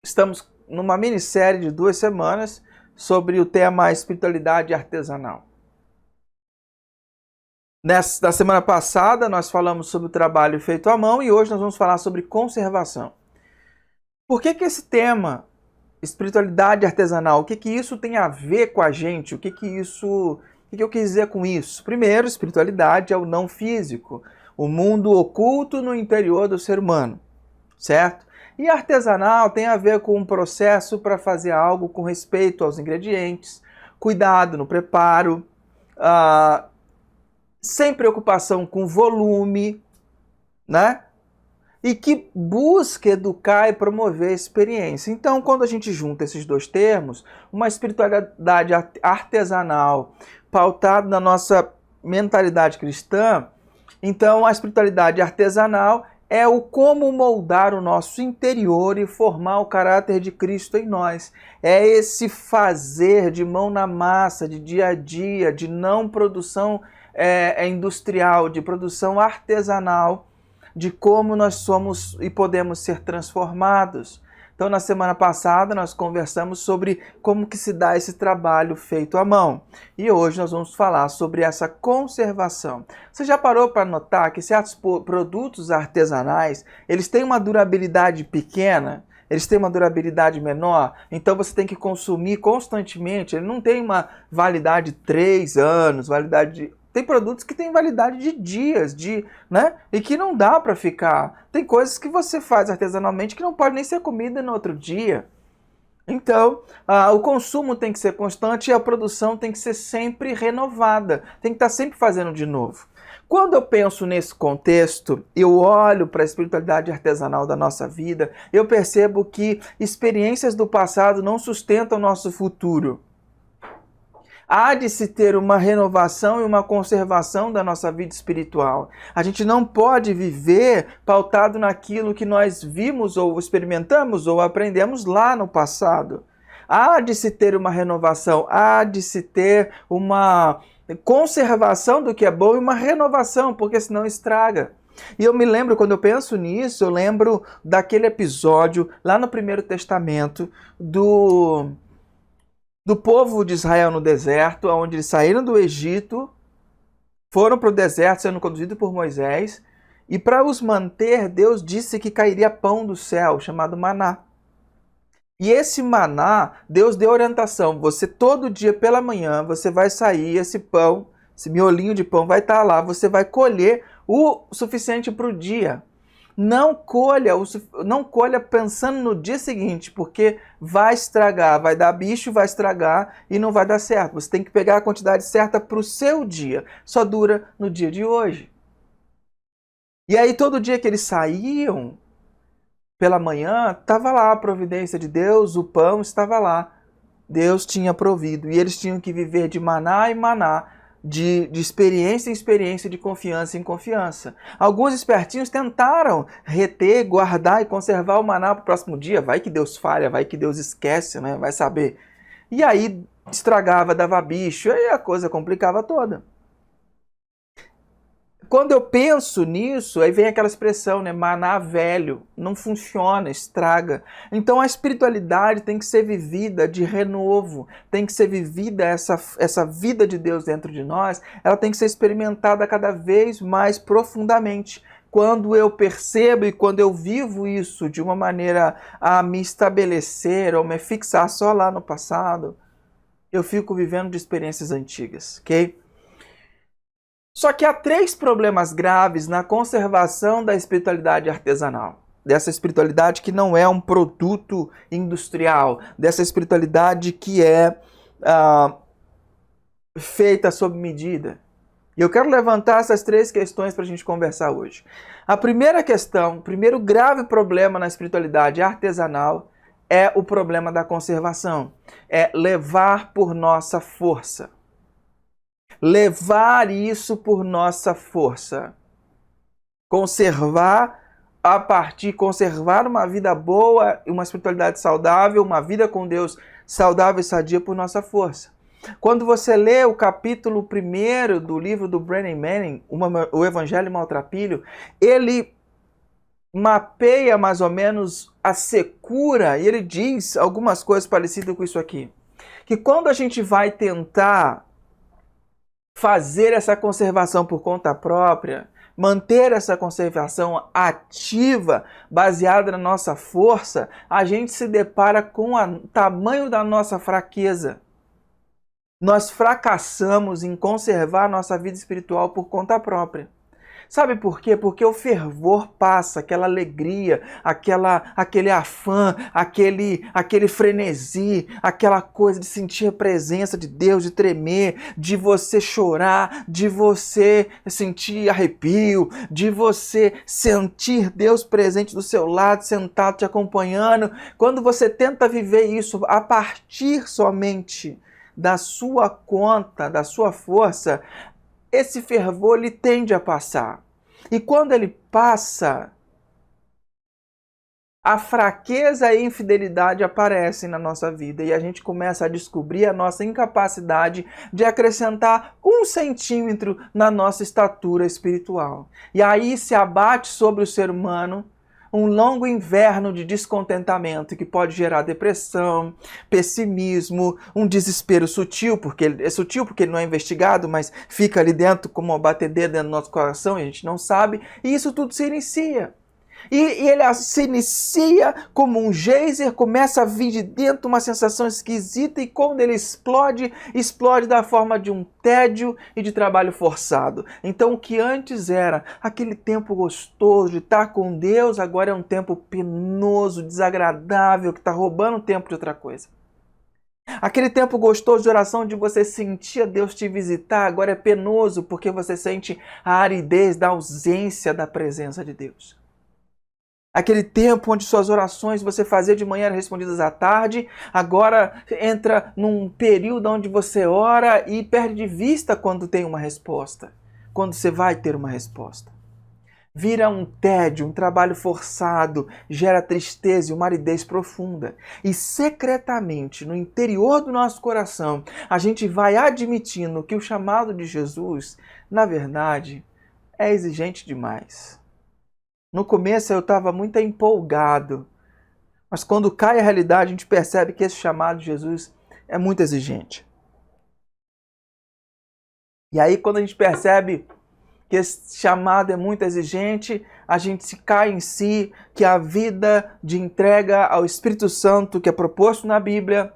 Estamos numa minissérie de 2 semanas sobre o tema espiritualidade artesanal. Na semana passada nós falamos sobre o trabalho feito à mão e hoje nós vamos falar sobre conservação. Por que esse tema, espiritualidade artesanal, o que isso tem a ver com a gente? O que eu quis dizer com isso? Primeiro, espiritualidade é o não físico, o mundo oculto no interior do ser humano, certo? E artesanal tem a ver com um processo para fazer algo com respeito aos ingredientes, cuidado no preparo, sem preocupação com volume, né? E que busca educar e promover a experiência. Então, quando a gente junta esses dois termos, uma espiritualidade artesanal pautada na nossa mentalidade cristã, então a espiritualidade artesanal é o como moldar o nosso interior e formar o caráter de Cristo em nós. É esse fazer de mão na massa, de dia a dia, de não produção industrial, de produção artesanal, de como nós somos e podemos ser transformados. Então, na semana passada, nós conversamos sobre como que se dá esse trabalho feito à mão. E hoje nós vamos falar sobre essa conservação. Você já parou para notar que certos produtos artesanais, eles têm uma durabilidade pequena? Eles têm uma durabilidade menor? Então você tem que consumir constantemente. Ele não tem uma validade de 3 anos, Tem produtos que têm validade de dias, né? E que não dá para ficar. Tem coisas que você faz artesanalmente que não pode nem ser comida no outro dia. Então, o consumo tem que ser constante e a produção tem que ser sempre renovada. Tem que estar sempre fazendo de novo. Quando eu penso nesse contexto, eu olho para a espiritualidade artesanal da nossa vida, eu percebo que experiências do passado não sustentam o nosso futuro. Há de se ter uma renovação e uma conservação da nossa vida espiritual. A gente não pode viver pautado naquilo que nós vimos ou experimentamos ou aprendemos lá no passado. Há de se ter uma renovação, há de se ter uma conservação do que é bom e uma renovação, porque senão estraga. E eu me lembro, quando eu penso nisso, eu lembro daquele episódio lá no Primeiro Testamento do povo de Israel no deserto, onde eles saíram do Egito, foram para o deserto sendo conduzidos por Moisés, e para os manter, Deus disse que cairia pão do céu, chamado maná. E esse maná, Deus deu orientação, você todo dia pela manhã, você vai sair, esse pão, esse miolinho de pão vai estar lá, você vai colher o suficiente para o dia. Não colha pensando no dia seguinte, porque vai estragar, vai dar bicho, vai estragar e não vai dar certo. Você tem que pegar a quantidade certa para o seu dia. Só dura no dia de hoje. E aí todo dia que eles saíam, pela manhã, estava lá a providência de Deus, o pão estava lá. Deus tinha provido. E eles tinham que viver de maná em maná, de experiência em experiência, de confiança em confiança. Alguns espertinhos tentaram reter, guardar e conservar o maná para o próximo dia. Vai que Deus falha, vai que Deus esquece, né? Vai saber. E aí estragava, dava bicho, aí a coisa complicava toda. Quando eu penso nisso, aí vem aquela expressão, né? Maná velho, não funciona, estraga. Então a espiritualidade tem que ser vivida de renovo, tem que ser vivida essa vida de Deus dentro de nós, ela tem que ser experimentada cada vez mais profundamente. Quando eu percebo e quando eu vivo isso de uma maneira a me estabelecer ou me fixar só lá no passado, eu fico vivendo de experiências antigas, ok? Só que há 3 problemas graves na conservação da espiritualidade artesanal. Dessa espiritualidade que não é um produto industrial. Dessa espiritualidade que é feita sob medida. E eu quero levantar essas 3 questões para a gente conversar hoje. A primeira questão, o primeiro grave problema na espiritualidade artesanal é o problema da conservação. É levar por nossa força. Levar isso por nossa força. Conservar uma vida boa, uma espiritualidade saudável, uma vida com Deus saudável e sadia por nossa força. Quando você lê o capítulo 1 do livro do Brennan Manning, o Evangelho Maltrapilho, ele mapeia mais ou menos a secura, e ele diz algumas coisas parecidas com isso aqui. Que quando a gente vai tentar fazer essa conservação por conta própria, manter essa conservação ativa, baseada na nossa força, a gente se depara com o tamanho da nossa fraqueza. Nós fracassamos em conservar nossa vida espiritual por conta própria. Sabe por quê? Porque o fervor passa, aquela alegria, aquele afã, aquele frenesi, aquela coisa de sentir a presença de Deus, de tremer, de você chorar, de você sentir arrepio, de você sentir Deus presente do seu lado, sentado te acompanhando. Quando você tenta viver isso a partir somente da sua conta, da sua força, esse fervor ele tende a passar. E quando ele passa, a fraqueza e a infidelidade aparecem na nossa vida e a gente começa a descobrir a nossa incapacidade de acrescentar 1 centímetro na nossa estatura espiritual. E aí se abate sobre o ser humano um longo inverno de descontentamento que pode gerar depressão, pessimismo, um desespero sutil, porque ele não é investigado, mas fica ali dentro como uma batedeira dentro do nosso coração e a gente não sabe, e isso tudo se inicia. E ele se inicia como um geyser, começa a vir de dentro uma sensação esquisita e quando ele explode, explode da forma de um tédio e de trabalho forçado. Então o que antes era aquele tempo gostoso de estar com Deus, agora é um tempo penoso, desagradável, que está roubando o tempo de outra coisa. Aquele tempo gostoso de oração de você sentir a Deus te visitar, agora é penoso porque você sente a aridez da ausência da presença de Deus. Aquele tempo onde suas orações você fazia de manhã eram respondidas à tarde, agora entra num período onde você ora e perde de vista quando tem uma resposta, quando você vai ter uma resposta. Vira um tédio, um trabalho forçado, gera tristeza e uma aridez profunda. E secretamente, no interior do nosso coração, a gente vai admitindo que o chamado de Jesus, na verdade, é exigente demais. No começo eu estava muito empolgado, mas quando cai a realidade a gente percebe que esse chamado de Jesus é muito exigente. E aí quando a gente percebe que esse chamado é muito exigente, a gente se cai em si, que a vida de entrega ao Espírito Santo que é proposto na Bíblia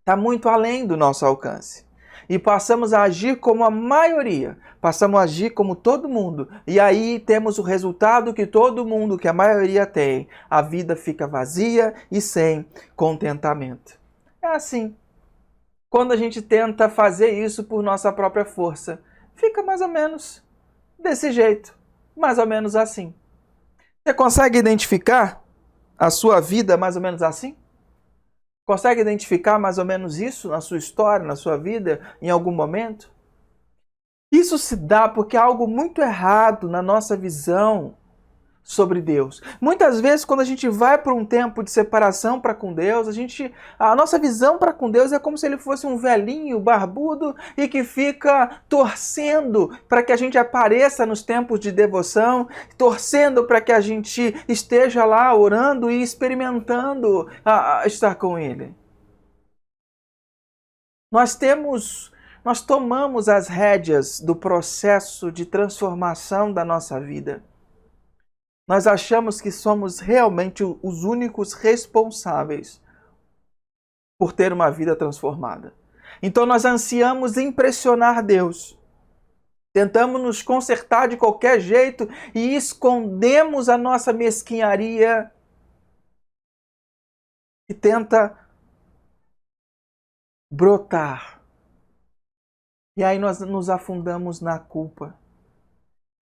está muito além do nosso alcance. E passamos a agir como a maioria, passamos a agir como todo mundo. E aí temos o resultado que todo mundo, que a maioria tem. A vida fica vazia e sem contentamento. É assim. Quando a gente tenta fazer isso por nossa própria força, fica mais ou menos desse jeito, mais ou menos assim. Você consegue identificar a sua vida mais ou menos assim? Consegue identificar mais ou menos isso na sua história, na sua vida, em algum momento? Isso se dá porque há algo muito errado na nossa visão sobre Deus. Muitas vezes, quando a gente vai para um tempo de separação para com Deus, a nossa visão para com Deus é como se ele fosse um velhinho barbudo e que fica torcendo para que a gente apareça nos tempos de devoção, torcendo para que a gente esteja lá orando e experimentando estar com ele. Nós tomamos as rédeas do processo de transformação da nossa vida. Nós achamos que somos realmente os únicos responsáveis por ter uma vida transformada. Então nós ansiamos impressionar Deus. Tentamos nos consertar de qualquer jeito e escondemos a nossa mesquinharia que tenta brotar. E aí nós nos afundamos na culpa.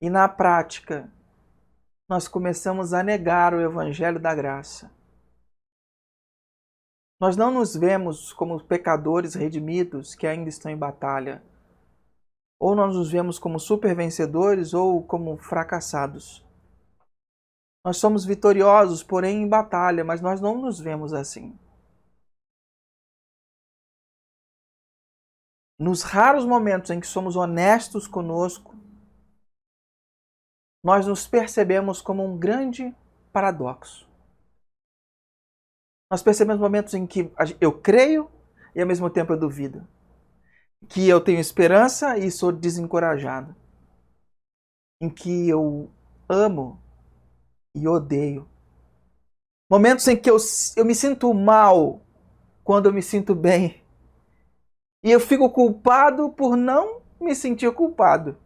E na prática, nós começamos a negar o Evangelho da Graça. Nós não nos vemos como pecadores redimidos que ainda estão em batalha. Ou nós nos vemos como supervencedores ou como fracassados. Nós somos vitoriosos, porém em batalha, mas nós não nos vemos assim. Nos raros momentos em que somos honestos conosco, nós nos percebemos como um grande paradoxo. Nós percebemos momentos em que eu creio e ao mesmo tempo eu duvido. Que eu tenho esperança e sou desencorajado. Em que eu amo e odeio. Momentos em que eu me sinto mal quando eu me sinto bem. E eu fico culpado por não me sentir culpado.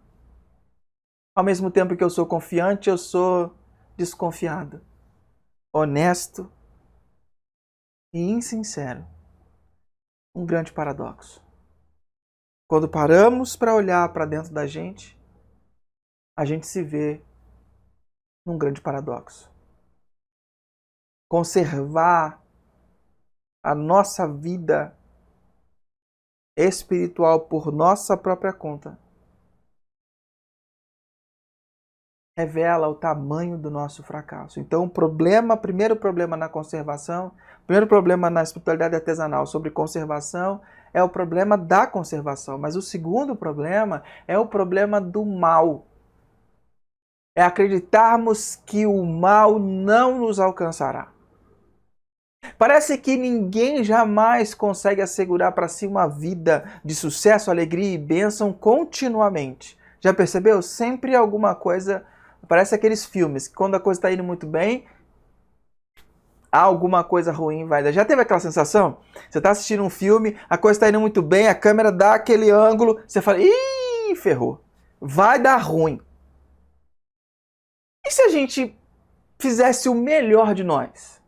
Ao mesmo tempo que eu sou confiante, eu sou desconfiado. Honesto e insincero. Um grande paradoxo. Quando paramos para olhar para dentro da gente, a gente se vê num grande paradoxo. Conservar a nossa vida espiritual por nossa própria conta revela o tamanho do nosso fracasso. Então, primeiro problema na conservação, primeiro problema na espiritualidade artesanal sobre conservação é o problema da conservação. Mas o segundo problema é o problema do mal. É acreditarmos que o mal não nos alcançará. Parece que ninguém jamais consegue assegurar para si uma vida de sucesso, alegria e bênção continuamente. Já percebeu? Sempre alguma coisa. Parece aqueles filmes que quando a coisa está indo muito bem, alguma coisa ruim vai dar. Já teve aquela sensação? Você está assistindo um filme, a coisa está indo muito bem, a câmera dá aquele ângulo, você fala, ih, ferrou, vai dar ruim. E se a gente fizesse o melhor de nós?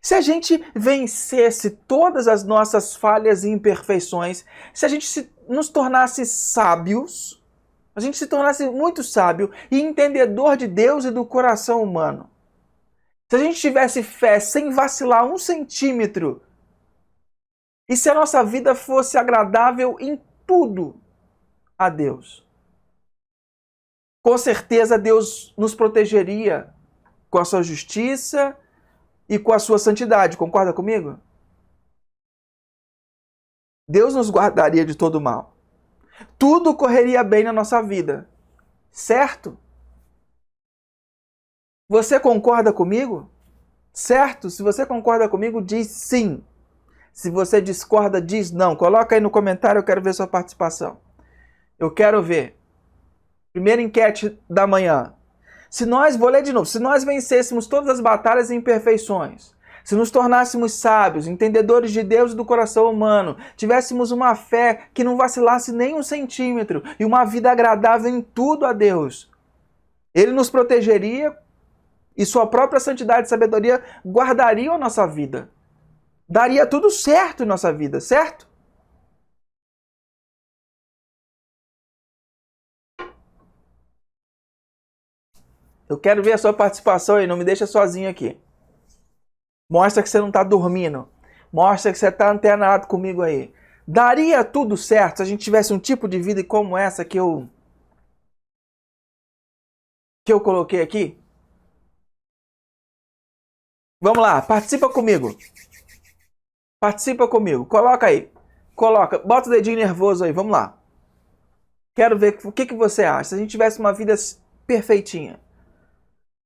Se a gente vencesse todas as nossas falhas e imperfeições, se a gente nos tornasse sábios, a gente se tornasse muito sábio e entendedor de Deus e do coração humano. Se a gente tivesse fé sem vacilar 1 centímetro, e se a nossa vida fosse agradável em tudo a Deus, com certeza Deus nos protegeria com a sua justiça e com a sua santidade. Concorda comigo? Deus nos guardaria de todo mal. Tudo correria bem na nossa vida. Certo? Você concorda comigo? Certo? Se você concorda comigo, diz sim. Se você discorda, diz não. Coloca aí no comentário, eu quero ver sua participação. Eu quero ver. Primeira enquete da manhã. Vou ler de novo, se nós vencêssemos todas as batalhas e imperfeições, se nos tornássemos sábios, entendedores de Deus e do coração humano, tivéssemos uma fé que não vacilasse nem 1 centímetro e uma vida agradável em tudo a Deus, Ele nos protegeria e sua própria santidade e sabedoria guardariam a nossa vida. Daria tudo certo em nossa vida, certo? Eu quero ver a sua participação aí, não me deixa sozinho aqui. Mostra que você não está dormindo. Mostra que você está antenado comigo aí. Daria tudo certo se a gente tivesse um tipo de vida como essa que eu coloquei aqui? Vamos lá, participa comigo. Participa comigo. Coloca aí. Coloca, bota o dedinho nervoso aí, vamos lá. Quero ver o que você acha. Se a gente tivesse uma vida perfeitinha.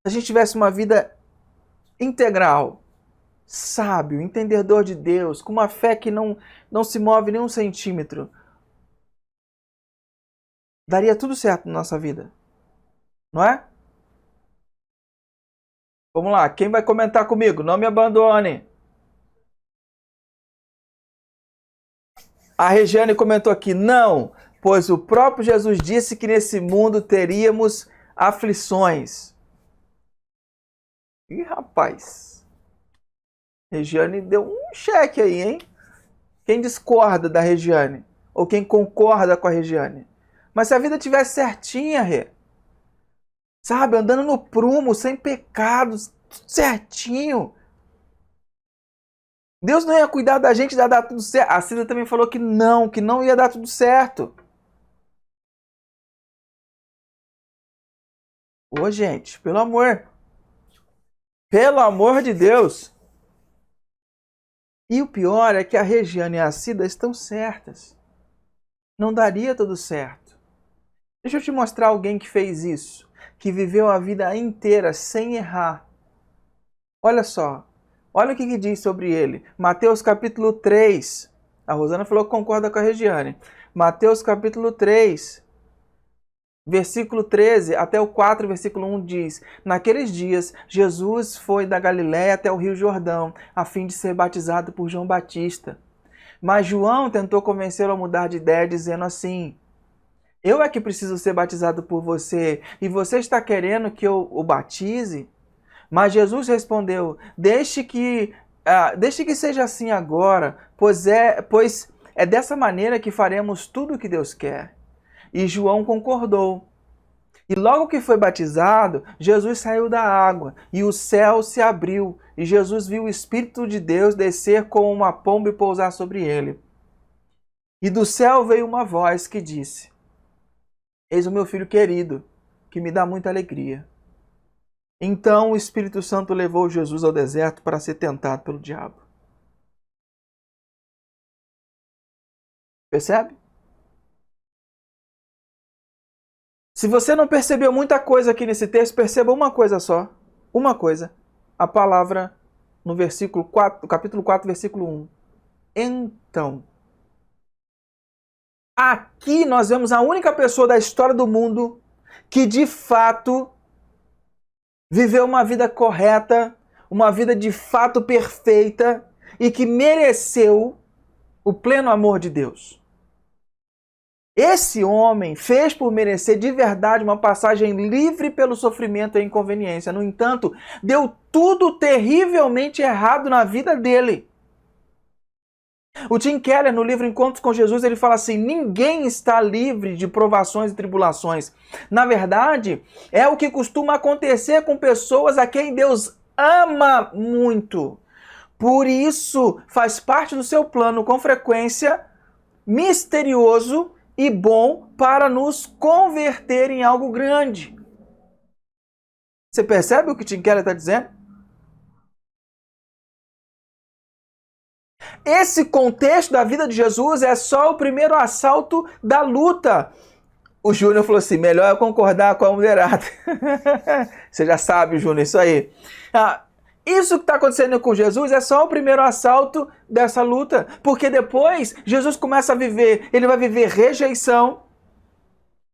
Se a gente tivesse uma vida integral, sábio, entendedor de Deus, com uma fé que não se move nem 1 centímetro, daria tudo certo na nossa vida. Não é? Vamos lá, quem vai comentar comigo? Não me abandone. A Regiane comentou aqui, não, pois o próprio Jesus disse que nesse mundo teríamos aflições. Ih, rapaz. Regiane deu um cheque aí, hein? Quem discorda da Regiane? Ou quem concorda com a Regiane? Mas se a vida tivesse certinha, Rê, sabe, andando no prumo, sem pecados, tudo certinho, Deus não ia cuidar da gente, ia dar tudo certo. A Cida também falou que não ia dar tudo certo. Ô, gente, pelo amor de Deus. E o pior é que a Regiane e a Cida estão certas. Não daria tudo certo. Deixa eu te mostrar alguém que fez isso, que viveu a vida inteira sem errar. Olha só, olha o que diz sobre ele. Mateus capítulo 3. A Rosana falou que concorda com a Regiane. Mateus capítulo 3, versículo 13 até o 4, versículo 1 diz: Naqueles dias, Jesus foi da Galiléia até o rio Jordão, a fim de ser batizado por João Batista. Mas João tentou convencê-lo a mudar de ideia, dizendo assim: Eu é que preciso ser batizado por você, e você está querendo que eu o batize? Mas Jesus respondeu: Deixe que seja assim agora, pois é dessa maneira que faremos tudo o que Deus quer. E João concordou. E logo que foi batizado, Jesus saiu da água, e o céu se abriu, e Jesus viu o Espírito de Deus descer como uma pomba e pousar sobre ele. E do céu veio uma voz que disse: Eis o meu filho querido, que me dá muita alegria. Então o Espírito Santo levou Jesus ao deserto para ser tentado pelo diabo. Percebe? Se você não percebeu muita coisa aqui nesse texto, perceba uma coisa só. Uma coisa. A palavra no versículo 4, capítulo 4, versículo 1. Então. Aqui nós vemos a única pessoa da história do mundo que de fato viveu uma vida correta, uma vida de fato perfeita e que mereceu o pleno amor de Deus. Esse homem fez por merecer de verdade uma passagem livre pelo sofrimento e inconveniência. No entanto, deu tudo terrivelmente errado na vida dele. O Tim Keller, no livro Encontros com Jesus, ele fala assim: ninguém está livre de provações e tribulações. Na verdade, é o que costuma acontecer com pessoas a quem Deus ama muito. Por isso, faz parte do seu plano, com frequência, misterioso e bom para nos converter em algo grande. Você percebe o que Tim Keller está dizendo? Esse contexto da vida de Jesus é só o primeiro assalto da luta. O Júnior falou assim: melhor eu concordar com a mulherada. Você já sabe, Júnior, isso aí. Isso que está acontecendo com Jesus é só o primeiro assalto dessa luta. Porque depois Jesus começa a viver, ele vai viver rejeição,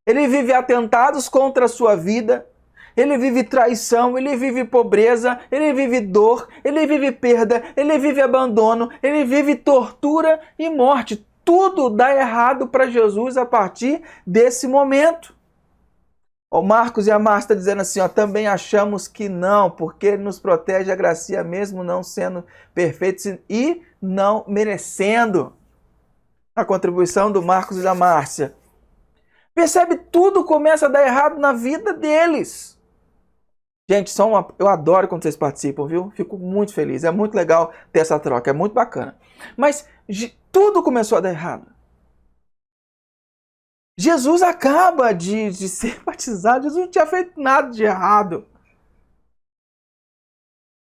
ele vive atentados contra a sua vida, ele vive traição, ele vive pobreza, ele vive dor, ele vive perda, ele vive abandono, ele vive tortura e morte. Tudo dá errado para Jesus a partir desse momento. O Marcos e a Márcia estão dizendo assim, também achamos que não, porque ele nos protege a gracia mesmo não sendo perfeitos e não merecendo. A contribuição do Marcos e da Márcia. Percebe? Tudo começa a dar errado na vida deles. Gente, eu adoro quando vocês participam, viu? Fico muito feliz, é muito legal ter essa troca, é muito bacana. Mas tudo começou a dar errado. Jesus acaba de ser batizado, Jesus não tinha feito nada de errado.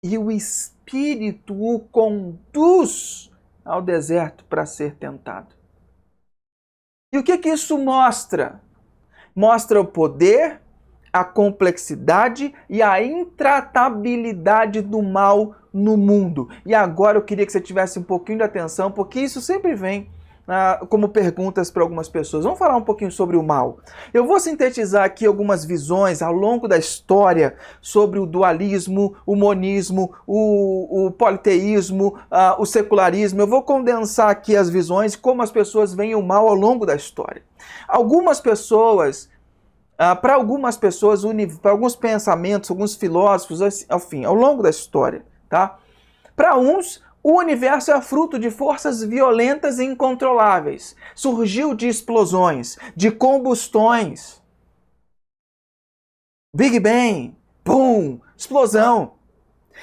E o Espírito o conduz ao deserto para ser tentado. E o que isso mostra? Mostra o poder, a complexidade e a intratabilidade do mal no mundo. E agora eu queria que você tivesse um pouquinho de atenção, porque isso sempre vem como perguntas para algumas pessoas. Vamos falar um pouquinho sobre o mal. Eu vou sintetizar aqui algumas visões ao longo da história sobre o dualismo, o monismo, o politeísmo, o secularismo. Eu vou condensar aqui as visões e como as pessoas veem o mal ao longo da história. Algumas pessoas... para algumas pessoas, para alguns pensamentos, alguns filósofos, enfim, ao longo da história, tá? Para uns, o universo é fruto de forças violentas e incontroláveis. Surgiu de explosões, de combustões. Big Bang, pum, explosão.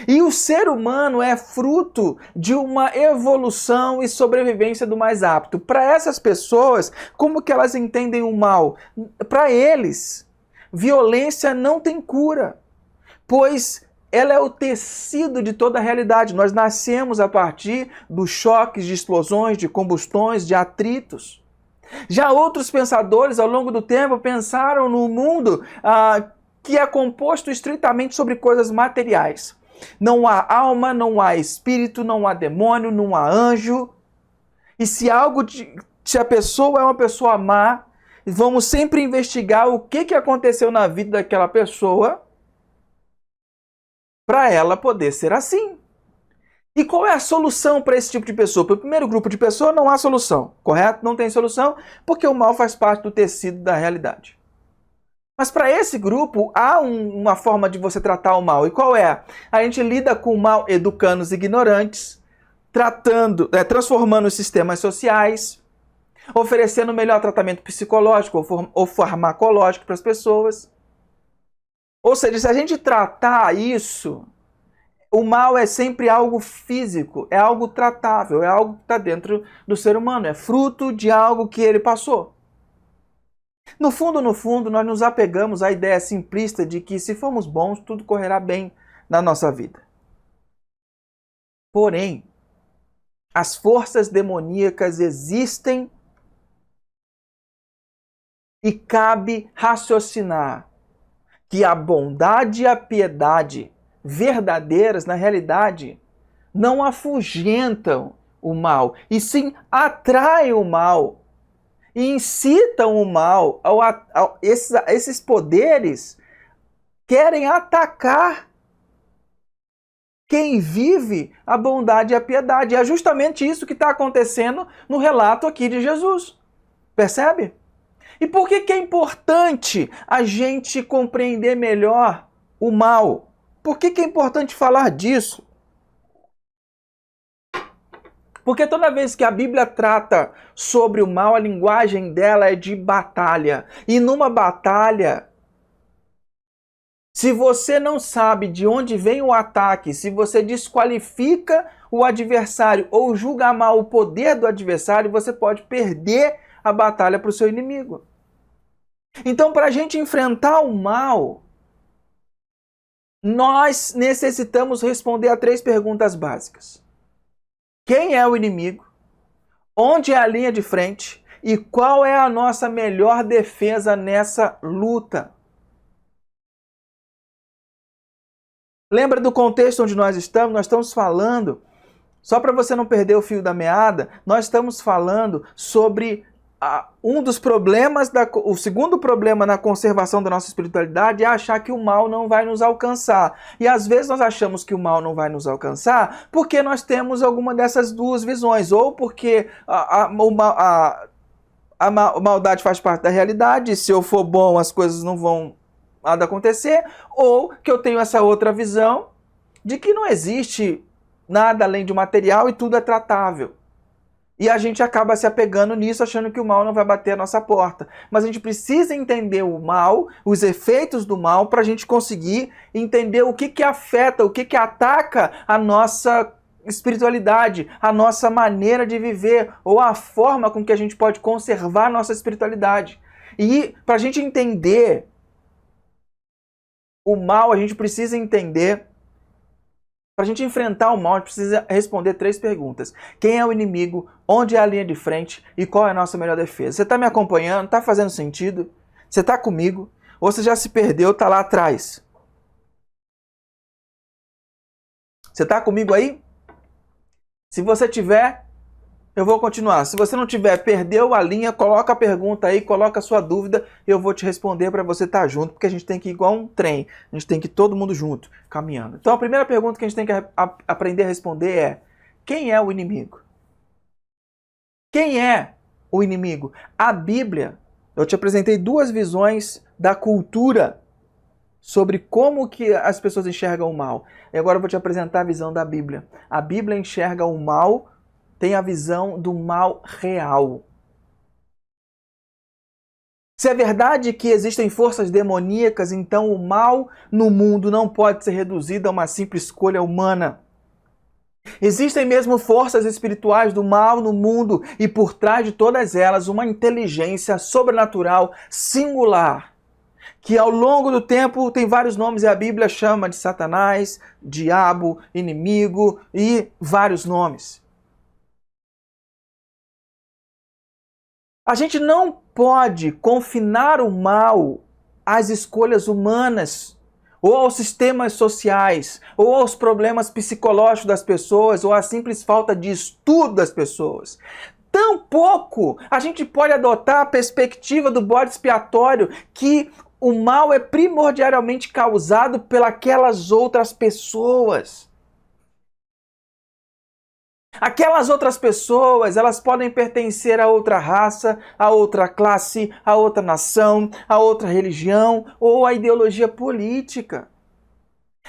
E o ser humano é fruto de uma evolução e sobrevivência do mais apto. Para essas pessoas, como que elas entendem o mal? Para eles, violência não tem cura, pois ela é o tecido de toda a realidade. Nós nascemos a partir dos choques de explosões, de combustões, de atritos. Já outros pensadores, ao longo do tempo, pensaram no mundo que é composto estritamente sobre coisas materiais. Não há alma, não há espírito, não há demônio, não há anjo. E se a pessoa é uma pessoa má, vamos sempre investigar o que aconteceu na vida daquela pessoa para ela poder ser assim. E qual é a solução para esse tipo de pessoa? Para o primeiro grupo de pessoa não há solução, correto? Não tem solução porque o mal faz parte do tecido da realidade. Mas para esse grupo há uma forma de você tratar o mal. E qual é? A gente lida com o mal educando os ignorantes, transformando os sistemas sociais, oferecendo melhor tratamento psicológico ou farmacológico para as pessoas. Ou seja, se a gente tratar isso, o mal é sempre algo físico, é algo tratável, é algo que está dentro do ser humano, é fruto de algo que ele passou. No fundo, nós nos apegamos à ideia simplista de que se formos bons, tudo correrá bem na nossa vida. Porém, as forças demoníacas existem e cabe raciocinar que a bondade e a piedade verdadeiras, na realidade, não afugentam o mal, e sim atraem o mal e incitam o mal. Esses poderes querem atacar quem vive a bondade e a piedade. É justamente isso que está acontecendo no relato aqui de Jesus. Percebe? E por que é importante a gente compreender melhor o mal? Por que é importante falar disso? Porque toda vez que a Bíblia trata sobre o mal, a linguagem dela é de batalha. E numa batalha, se você não sabe de onde vem o ataque, se você desqualifica o adversário ou julga mal o poder do adversário, você pode perder a batalha para o seu inimigo. Então, para a gente enfrentar o mal, nós necessitamos responder a 3 perguntas básicas. Quem é o inimigo? Onde é a linha de frente? E qual é a nossa melhor defesa nessa luta? Lembra do contexto onde nós estamos? Nós estamos falando, só para você não perder o fio da meada, nós estamos falando sobre um dos problemas, o segundo problema na conservação da nossa espiritualidade é achar que o mal não vai nos alcançar. E às vezes nós achamos que o mal não vai nos alcançar porque nós temos alguma dessas duas visões. Ou porque a maldade faz parte da realidade, e se eu for bom as coisas não vão nada acontecer. Ou que eu tenho essa outra visão de que não existe nada além de material e tudo é tratável. E a gente acaba se apegando nisso, achando que o mal não vai bater a nossa porta. Mas a gente precisa entender o mal, os efeitos do mal, para a gente conseguir entender o que afeta, o que ataca a nossa espiritualidade, a nossa maneira de viver, ou a forma com que a gente pode conservar a nossa espiritualidade. E para a gente entender o mal, a gente precisa entender. Para a gente enfrentar o mal, a gente precisa responder 3 perguntas. Quem é o inimigo? Onde é a linha de frente? E qual é a nossa melhor defesa? Você está me acompanhando? Está fazendo sentido? Você está comigo? Ou você já se perdeu, está lá atrás? Você está comigo aí? Se você tiver, eu vou continuar. Se você não tiver, perdeu a linha, coloca a pergunta aí, coloca a sua dúvida, eu vou te responder para você estar junto, porque a gente tem que ir igual um trem. A gente tem que ir todo mundo junto, caminhando. Então a primeira pergunta que a gente tem que aprender a responder é: quem é o inimigo? Quem é o inimigo? A Bíblia, eu te apresentei 2 visões da cultura sobre como que as pessoas enxergam o mal. E agora eu vou te apresentar a visão da Bíblia. A Bíblia enxerga o mal, tem a visão do mal real. Se é verdade que existem forças demoníacas, então o mal no mundo não pode ser reduzido a uma simples escolha humana. Existem mesmo forças espirituais do mal no mundo e por trás de todas elas uma inteligência sobrenatural singular, que ao longo do tempo tem vários nomes e a Bíblia chama de Satanás, diabo, inimigo e vários nomes. A gente não pode confinar o mal às escolhas humanas ou aos sistemas sociais, ou aos problemas psicológicos das pessoas, ou à simples falta de estudo das pessoas. Tampouco a gente pode adotar a perspectiva do bode expiatório que o mal é primordialmente causado pelas outras pessoas. Aquelas outras pessoas, elas podem pertencer a outra raça, a outra classe, a outra nação, a outra religião ou a ideologia política.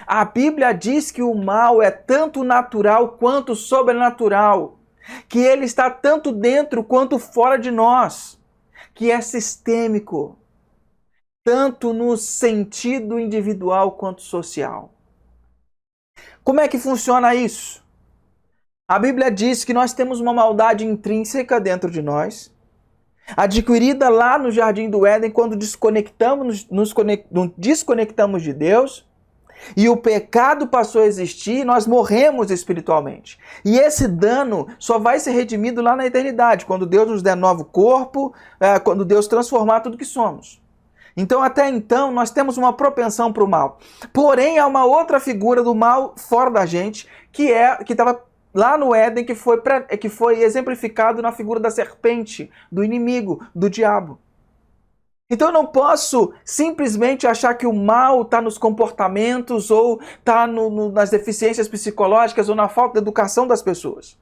A Bíblia diz que o mal é tanto natural quanto sobrenatural, que ele está tanto dentro quanto fora de nós, que é sistêmico, tanto no sentido individual quanto social. Como é que funciona isso? A Bíblia diz que nós temos uma maldade intrínseca dentro de nós, adquirida lá no Jardim do Éden quando nos desconectamos de Deus, e o pecado passou a existir e nós morremos espiritualmente. E esse dano só vai ser redimido lá na eternidade, quando Deus nos der novo corpo, quando Deus transformar tudo que somos. Então, até então, nós temos uma propensão para o mal. Porém, há uma outra figura do mal fora da gente, que estava lá no Éden, que foi exemplificado na figura da serpente, do inimigo, do diabo. Então eu não posso simplesmente achar que o mal está nos comportamentos ou está nas deficiências psicológicas ou na falta de educação das pessoas.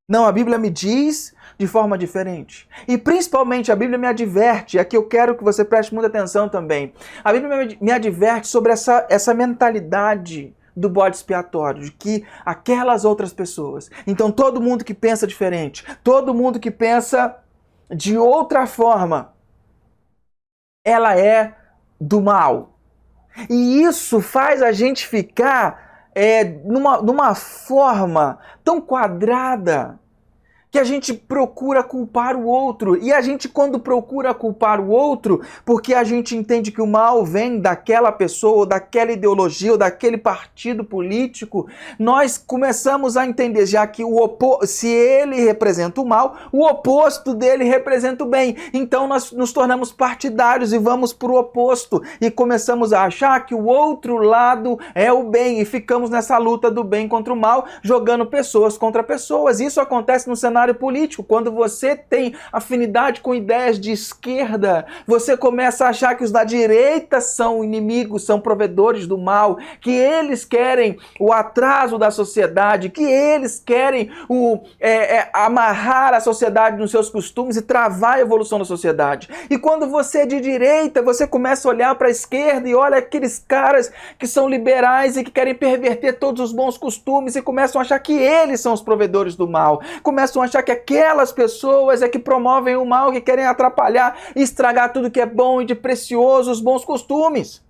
Não, a Bíblia me diz de forma diferente. E principalmente a Bíblia me adverte, aqui eu quero que você preste muita atenção também. A Bíblia me adverte sobre essa mentalidade do bode expiatório, de que aquelas outras pessoas. Então todo mundo que pensa diferente, todo mundo que pensa de outra forma, ela é do mal. E isso faz a gente ficar numa forma tão quadrada que a gente procura culpar o outro. E a gente, quando procura culpar o outro, porque a gente entende que o mal vem daquela pessoa, ou daquela ideologia, ou daquele partido político, nós começamos a entender já que se ele representa o mal, o oposto dele representa o bem. Então nós nos tornamos partidários e vamos para o oposto. E começamos a achar que o outro lado é o bem. E ficamos nessa luta do bem contra o mal, jogando pessoas contra pessoas. Isso acontece no cenário político. Quando você tem afinidade com ideias de esquerda, você começa a achar que os da direita são inimigos, são provedores do mal, que eles querem o atraso da sociedade, que eles querem amarrar a sociedade nos seus costumes e travar a evolução da sociedade. E quando você é de direita, você começa a olhar para a esquerda e olha aqueles caras que são liberais e que querem perverter todos os bons costumes e começam a achar que eles são os provedores do mal. Começam a achar que aquelas pessoas é que promovem o mal, que querem atrapalhar e estragar tudo que é bom e de precioso, os bons costumes.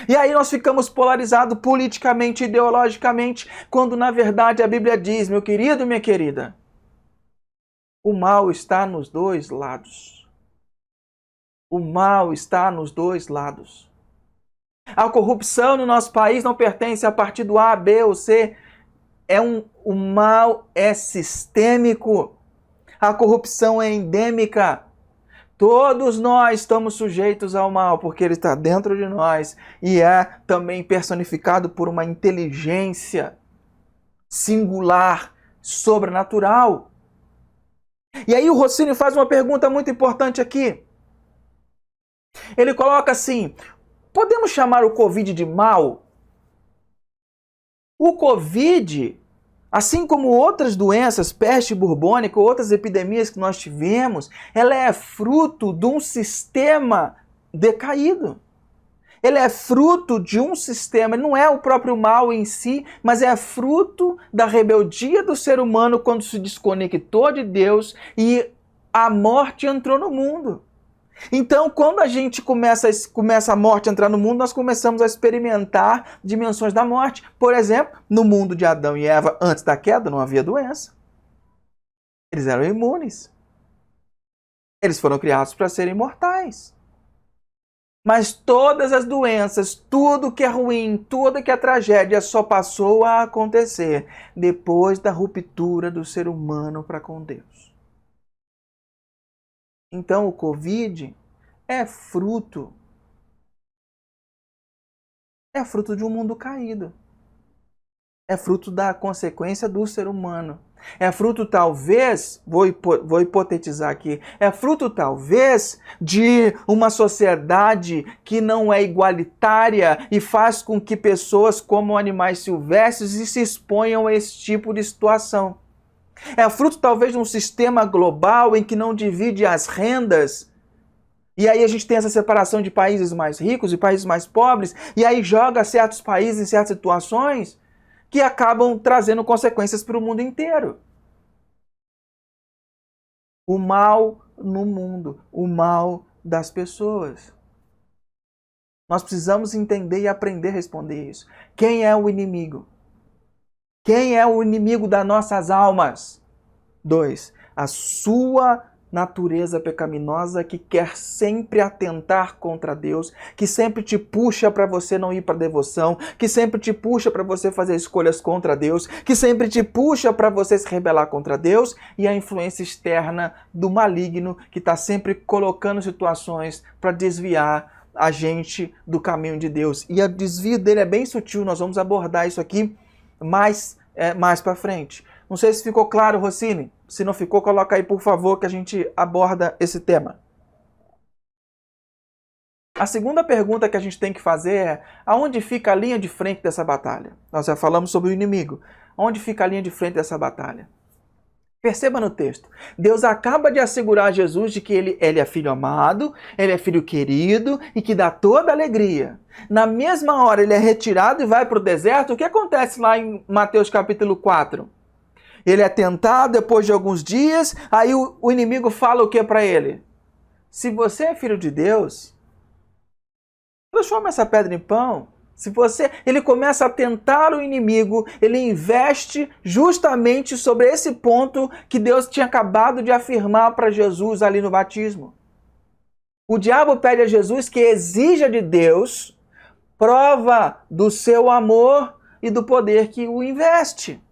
E aí nós ficamos polarizados politicamente, ideologicamente, quando na verdade a Bíblia diz, meu querido e minha querida, o mal está nos dois lados. O mal está nos dois lados. A corrupção no nosso país não pertence a partido A, B ou C. O mal é sistêmico. A corrupção é endêmica. Todos nós estamos sujeitos ao mal, porque ele está dentro de nós e é também personificado por uma inteligência singular, sobrenatural. E aí o Rossini faz uma pergunta muito importante aqui. Ele coloca assim, podemos chamar o Covid de mal? O Covid, assim como outras doenças, peste bubônica, outras epidemias que nós tivemos, ela é fruto de um sistema decaído. Ele é fruto de um sistema, não é o próprio mal em si, mas é fruto da rebeldia do ser humano quando se desconectou de Deus e a morte entrou no mundo. Então, quando a gente começa a morte a entrar no mundo, nós começamos a experimentar dimensões da morte. Por exemplo, no mundo de Adão e Eva, antes da queda, não havia doença. Eles eram imunes. Eles foram criados para serem imortais. Mas todas as doenças, tudo que é ruim, tudo que é tragédia, só passou a acontecer depois da ruptura do ser humano para com Deus. Então o Covid é fruto É fruto de um mundo caído. É fruto da consequência do ser humano. É fruto, talvez, vou hipotetizar aqui, é fruto, talvez, de uma sociedade que não é igualitária e faz com que pessoas comam animais silvestres e se exponham a esse tipo de situação. É fruto, talvez, de um sistema global em que não divide as rendas. E aí a gente tem essa separação de países mais ricos e países mais pobres, e aí joga certos países em certas situações que acabam trazendo consequências para o mundo inteiro. O mal no mundo, o mal das pessoas. Nós precisamos entender e aprender a responder isso. Quem é o inimigo? Quem é o inimigo das nossas almas? 2. A sua natureza pecaminosa que quer sempre atentar contra Deus, que sempre te puxa para você não ir para a devoção, que sempre te puxa para você fazer escolhas contra Deus, que sempre te puxa para você se rebelar contra Deus, e a influência externa do maligno que está sempre colocando situações para desviar a gente do caminho de Deus. E o desvio dele é bem sutil, nós vamos abordar isso aqui mais para frente. Não sei se ficou claro, Rossini. Se não ficou, coloca aí, por favor, que a gente aborda esse tema. A segunda pergunta que a gente tem que fazer é: aonde fica a linha de frente dessa batalha? Nós já falamos sobre o inimigo. Onde fica a linha de frente dessa batalha? Perceba no texto. Deus acaba de assegurar a Jesus de que ele é filho amado, ele é filho querido e que dá toda alegria. Na mesma hora ele é retirado e vai para o deserto. O que acontece lá em Mateus capítulo 4? Ele é tentado depois de alguns dias, aí o inimigo fala o que para ele? Se você é filho de Deus, transforma essa pedra em pão. Ele começa a tentar o inimigo, ele investe justamente sobre esse ponto que Deus tinha acabado de afirmar para Jesus ali no batismo. O diabo pede a Jesus que exija de Deus prova do seu amor e do poder que o investe.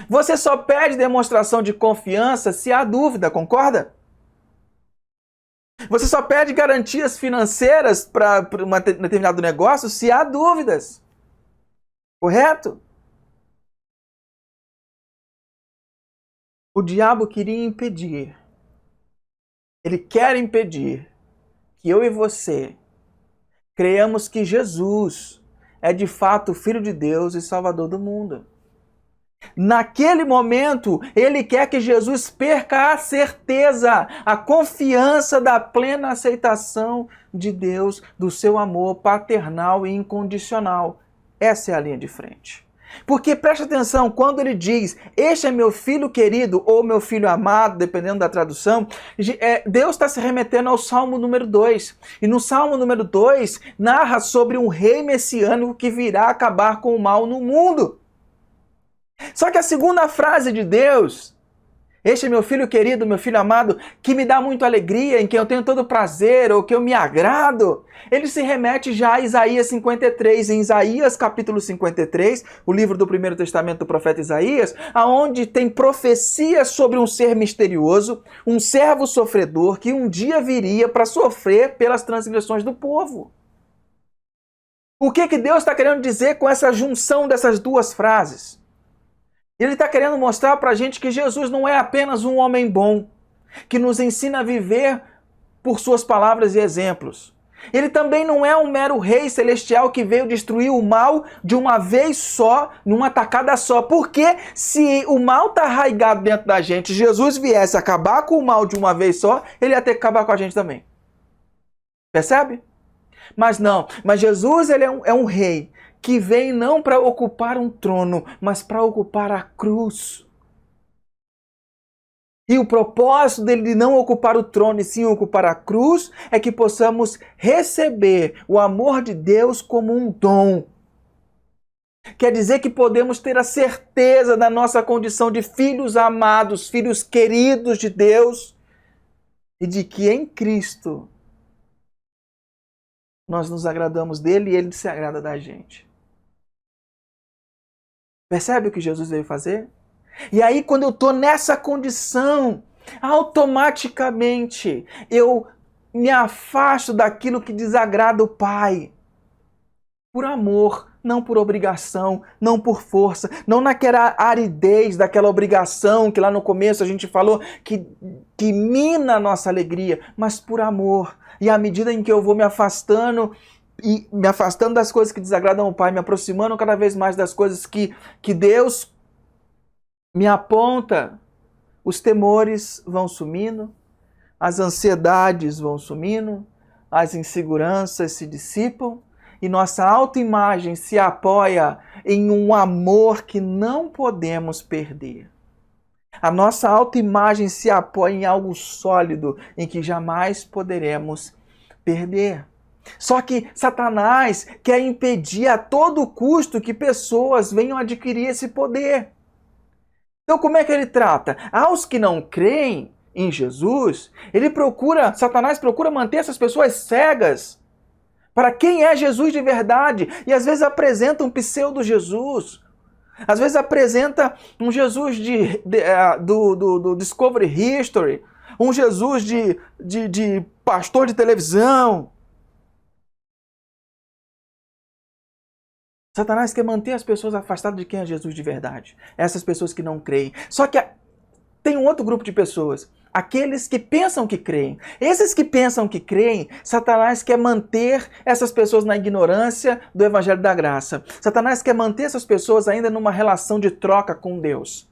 Você só pede demonstração de confiança se há dúvida, concorda? Você só pede garantias financeiras para um determinado negócio se há dúvidas. Correto? O diabo queria impedir. Ele quer impedir que eu e você creiamos que Jesus é de fato o Filho de Deus e Salvador do mundo. Naquele momento, ele quer que Jesus perca a certeza, a confiança da plena aceitação de Deus, do seu amor paternal e incondicional. Essa é a linha de frente. Porque preste atenção, quando ele diz, este é meu filho querido ou meu filho amado, dependendo da tradução, Deus está se remetendo ao Salmo número 2. E no Salmo número 2, narra sobre um rei messiânico que virá acabar com o mal no mundo. Só que a segunda frase de Deus, este é meu filho querido, meu filho amado, que me dá muita alegria, em quem eu tenho todo prazer, ou que eu me agrado, ele se remete já a Isaías 53. Em Isaías capítulo 53, o livro do Primeiro Testamento do profeta Isaías, aonde tem profecia sobre um ser misterioso, um servo sofredor, que um dia viria para sofrer pelas transgressões do povo. O que Deus está querendo dizer com essa junção dessas duas frases? Ele está querendo mostrar para a gente que Jesus não é apenas um homem bom, que nos ensina a viver por suas palavras e exemplos. Ele também não é um mero rei celestial que veio destruir o mal de uma vez só, numa tacada só. Porque se o mal está arraigado dentro da gente, Jesus viesse acabar com o mal de uma vez só, ele ia ter que acabar com a gente também. Percebe? Mas não, mas Jesus ele é um rei que vem não para ocupar um trono, mas para ocupar a cruz. E o propósito dele de não ocupar o trono e sim ocupar a cruz é que possamos receber o amor de Deus como um dom. Quer dizer que podemos ter a certeza da nossa condição de filhos amados, filhos queridos de Deus, e de que em Cristo nós nos agradamos dele e ele se agrada da gente. Percebe o que Jesus veio fazer? E aí, quando eu estou nessa condição, automaticamente eu me afasto daquilo que desagrada o Pai. por amor, não por obrigação, não por força, não naquela aridez daquela obrigação que lá no começo a gente falou que mina a nossa alegria, mas por amor. E à medida em que eu vou me afastando das coisas que desagradam ao Pai, me aproximando cada vez mais das coisas que Deus me aponta, os temores vão sumindo, as ansiedades vão sumindo, as inseguranças se dissipam e nossa autoimagem se apoia em um amor que não podemos perder. A nossa autoimagem se apoia em algo sólido em que jamais poderemos perder. Só que Satanás quer impedir a todo custo que pessoas venham adquirir esse poder. Então como é que ele trata? Aos que não creem em Jesus, Satanás procura manter essas pessoas cegas para quem é Jesus de verdade. E às vezes apresenta um pseudo-Jesus. Às vezes apresenta um Jesus do Discovery History, um Jesus de pastor de televisão. Satanás quer manter as pessoas afastadas de quem é Jesus de verdade. Essas pessoas que não creem. Só que tem um outro grupo de pessoas. Aqueles que pensam que creem. Esses que pensam que creem, Satanás quer manter essas pessoas na ignorância do Evangelho da Graça. Satanás quer manter essas pessoas ainda numa relação de troca com Deus.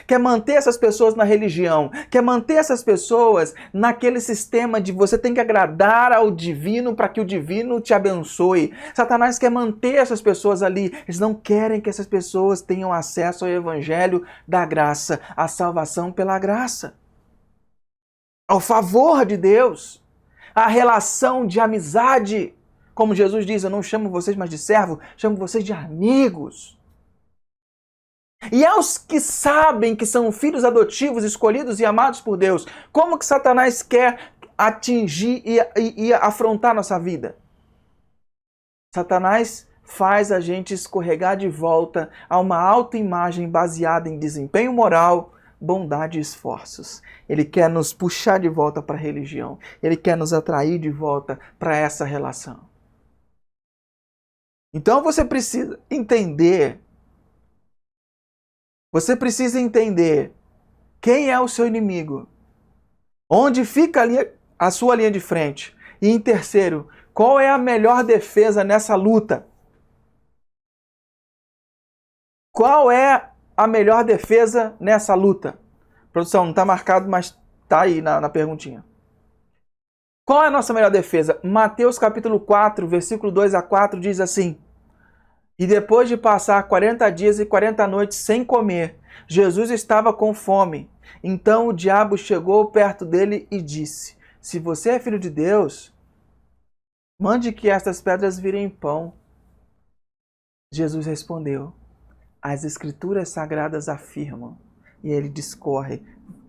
Quer manter essas pessoas na religião. Quer manter essas pessoas naquele sistema de você tem que agradar ao divino para que o divino te abençoe. Satanás quer manter essas pessoas ali. Eles não querem que essas pessoas tenham acesso ao Evangelho da Graça, à salvação pela graça, ao favor de Deus, à relação de amizade. Como Jesus diz, eu não chamo vocês mais de servo, chamo vocês de amigos. E aos que sabem que são filhos adotivos, escolhidos e amados por Deus, como que Satanás quer atingir e afrontar nossa vida? Satanás faz a gente escorregar de volta a uma autoimagem baseada em desempenho moral, bondade e esforços. Ele quer nos puxar de volta para a religião. Ele quer nos atrair de volta para essa relação. Então você precisa entender. Você precisa entender quem é o seu inimigo. Onde fica a sua linha de frente. E em terceiro, qual é a melhor defesa nessa luta? Qual é a melhor defesa nessa luta? Produção, não está marcado, mas está aí na perguntinha. Qual é a nossa melhor defesa? Mateus capítulo 4, versículo 2 a 4 diz assim: E depois de passar 40 dias e 40 noites sem comer, Jesus estava com fome. Então o diabo chegou perto dele e disse: Se você é filho de Deus, mande que estas pedras virem pão. Jesus respondeu: As Escrituras Sagradas afirmam. E ele discorre.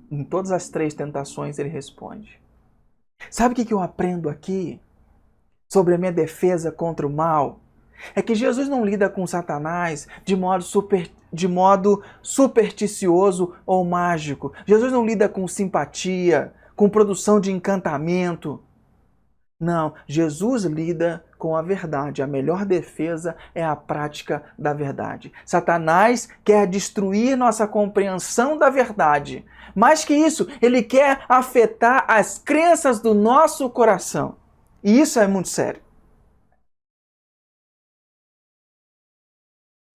Em todas as 3 tentações ele responde. Sabe o que eu aprendo aqui sobre a minha defesa contra o mal? É que Jesus não lida com Satanás de modo supersticioso ou mágico. Jesus não lida com simpatia, com produção de encantamento. Não, Jesus lida com a verdade. A melhor defesa é a prática da verdade. Satanás quer destruir nossa compreensão da verdade. Mais que isso, ele quer afetar as crenças do nosso coração. E isso é muito sério.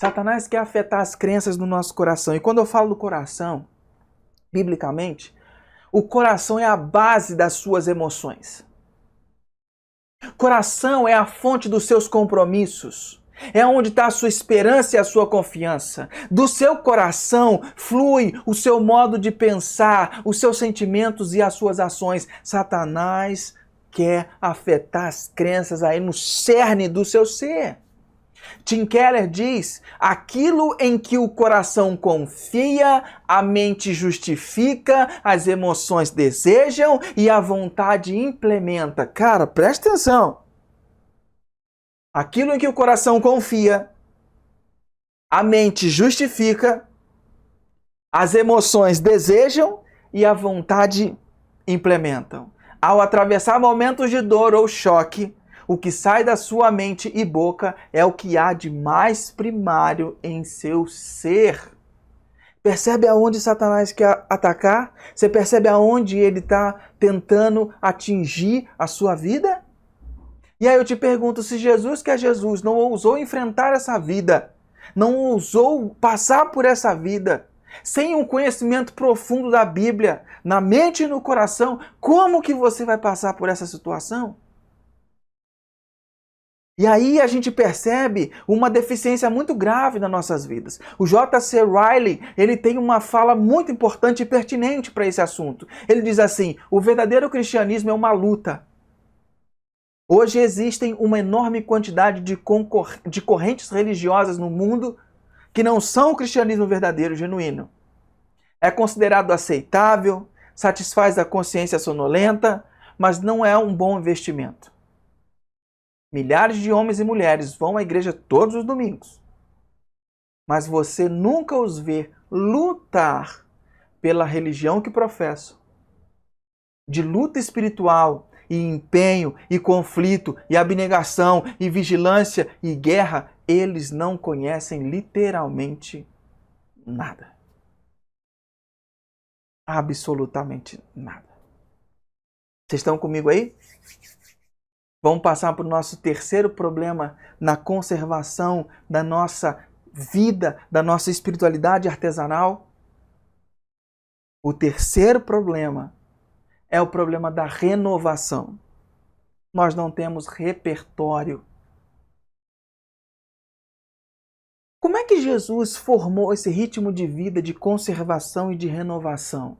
Satanás quer afetar as crenças do nosso coração. E quando eu falo do coração, biblicamente, o coração é a base das suas emoções. Coração é a fonte dos seus compromissos. É onde está a sua esperança e a sua confiança. Do seu coração flui o seu modo de pensar, os seus sentimentos e as suas ações. Satanás quer afetar as crenças aí no cerne do seu ser. Tim Keller diz: aquilo em que o coração confia, a mente justifica, as emoções desejam e a vontade implementa. Cara, presta atenção. Aquilo em que o coração confia, a mente justifica, as emoções desejam e a vontade implementam. Ao atravessar momentos de dor ou choque, O que sai da sua mente e boca é o que há de mais primário em seu ser. Percebe aonde Satanás quer atacar? Você percebe aonde ele está tentando atingir a sua vida? E aí eu te pergunto, se Jesus, que é Jesus, não ousou enfrentar essa vida, não ousou passar por essa vida, sem um conhecimento profundo da Bíblia, na mente e no coração, como que você vai passar por essa situação? E aí a gente percebe uma deficiência muito grave nas nossas vidas. O J.C. Ryle, ele tem uma fala muito importante e pertinente para esse assunto. Ele diz assim, o verdadeiro cristianismo é uma luta. Hoje existem uma enorme quantidade de correntes religiosas no mundo que não são o cristianismo verdadeiro, genuíno. É considerado aceitável, satisfaz a consciência sonolenta, mas não é um bom investimento. Milhares de homens e mulheres vão à igreja todos os domingos, mas você nunca os vê lutar pela religião que professam. De luta espiritual e empenho e conflito e abnegação e vigilância e guerra, eles não conhecem literalmente nada. Absolutamente nada. Vocês estão comigo aí? Vamos passar para o nosso terceiro problema na conservação da nossa vida, da nossa espiritualidade artesanal. O terceiro problema é o problema da renovação. Nós não temos repertório. Como é que Jesus formou esse ritmo de vida de conservação e de renovação?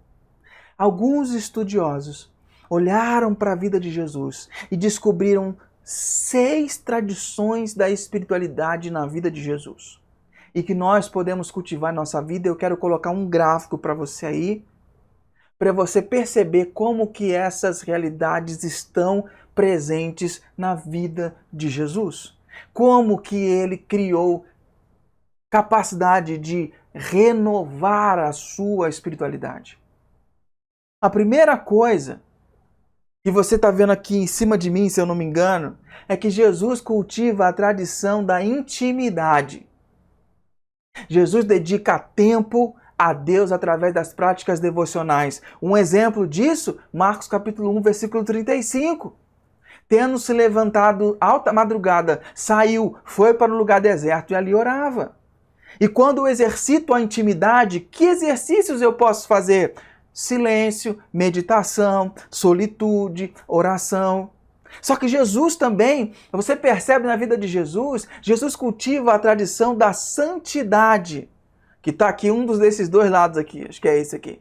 Alguns estudiosos olharam para a vida de Jesus e descobriram 6 tradições da espiritualidade na vida de Jesus. E que nós podemos cultivar em nossa vida. Eu quero colocar um gráfico para você aí, para você perceber como que essas realidades estão presentes na vida de Jesus. Como que ele criou capacidade de renovar a sua espiritualidade. A primeira coisa que você está vendo aqui em cima de mim, se eu não me engano, é que Jesus cultiva a tradição da intimidade. Jesus dedica tempo a Deus através das práticas devocionais. Um exemplo disso, Marcos capítulo 1, versículo 35. Tendo se levantado alta madrugada, saiu, foi para o lugar deserto e ali orava. E quando eu exercito a intimidade, que exercícios eu posso fazer? Silêncio, meditação, solitude, oração. Só que Jesus também, você percebe na vida de Jesus, Jesus cultiva a tradição da santidade, que está aqui desses dois lados aqui, acho que é esse aqui.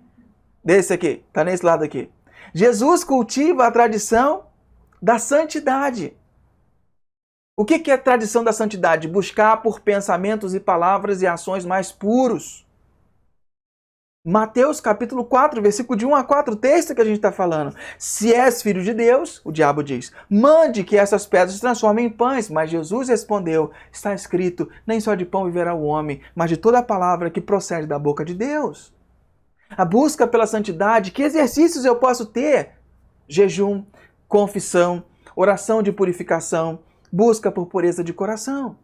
Desse aqui, está nesse lado aqui. Jesus cultiva a tradição da santidade. O que é a tradição da santidade? Buscar por pensamentos e palavras e ações mais puros. Mateus capítulo 4, versículo de 1 a 4, o texto que a gente está falando. Se és filho de Deus, o diabo diz, mande que essas pedras se transformem em pães. Mas Jesus respondeu, está escrito, nem só de pão viverá o homem, mas de toda a palavra que procede da boca de Deus. A busca pela santidade, que exercícios eu posso ter? Jejum, confissão, oração de purificação, busca por pureza de coração.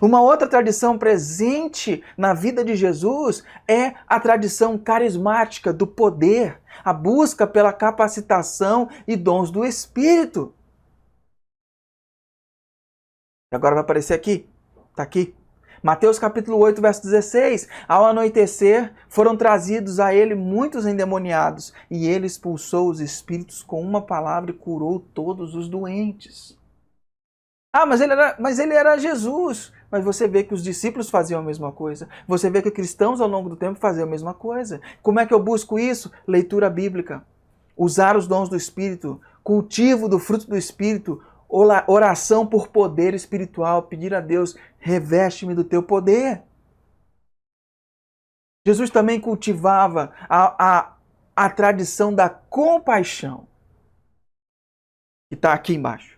Uma outra tradição presente na vida de Jesus é a tradição carismática do poder, a busca pela capacitação e dons do Espírito. Agora vai aparecer aqui, está aqui. Mateus capítulo 8, verso 16. Ao anoitecer, foram trazidos a ele muitos endemoniados, e ele expulsou os espíritos com uma palavra e curou todos os doentes. Ah, mas ele era Jesus. Mas você vê que os discípulos faziam a mesma coisa. Você vê que cristãos ao longo do tempo faziam a mesma coisa. Como é que eu busco isso? Leitura bíblica. Usar os dons do Espírito. Cultivo do fruto do Espírito. Oração por poder espiritual. Pedir a Deus, reveste-me do teu poder. Jesus também cultivava a tradição da compaixão. Que está aqui embaixo.